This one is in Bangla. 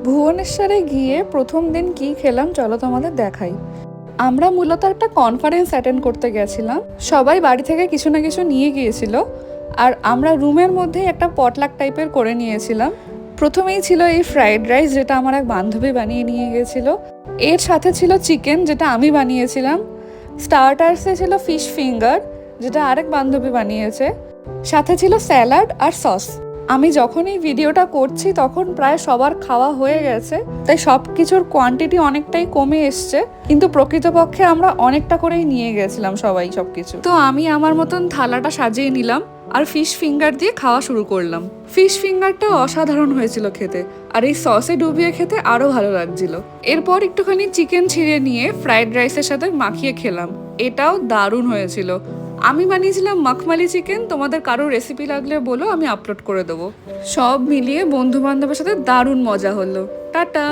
ভুবনেশ্বরে গিয়ে প্রথম দিন কি খেলাম চলো তোমাদের দেখাই। আমরা মূলত একটা কনফারেন্স অ্যাটেন্ড করতে গেছিলাম। সবাই বাড়ি থেকে কিছু না কিছু নিয়ে গিয়েছিল, আর আমরা রুমের মধ্যেই একটা পটলাক টাইপের করে নিয়েছিলাম। প্রথমেই ছিল এই ফ্রাইড রাইস, যেটা আমার এক বান্ধবী বানিয়ে নিয়ে গিয়েছিল। এর সাথে ছিল চিকেন, যেটা আমি বানিয়েছিলাম। স্টার্টার্সে ছিল ফিশ ফিঙ্গার, যেটা আরেক বান্ধবী বানিয়েছে। সাথে ছিল স্যালাড আর সস। আমি যখন এই ভিডিওটা করছি তখন প্রায় সবার খাওয়া হয়ে গেছে, তাই সব কিছুর কোয়ান্টিটি অনেকটাই কমে এসছে, কিন্তু প্রকৃতপক্ষে আমরা অনেকটা করেই নিয়ে গেছিলাম সবাই সবকিছু। তো আমি আমার মতন থালাটা সাজিয়ে নিলাম আর ফিশ ফিঙ্গার দিয়ে খাওয়া শুরু করলাম। ফিশ ফিঙ্গারটা অসাধারণ হয়েছিল খেতে, আর এই সসে ডুবিয়ে খেতে আরো ভালো লাগছিল। এরপর একটুখানি চিকেন ছিঁড়ে নিয়ে ফ্রাইড রাইসের সাথে মাখিয়ে খেলাম, এটাও দারুণ হয়েছিল। আমি বানিয়েছিলাম মখমালি চিকেন, তোমাদের কারোর রেসিপি লাগলে বলো, আমি আপলোড করে দেবো। সব মিলিয়ে বন্ধু বান্ধবের সাথে দারুণ মজা হলো। টাটা।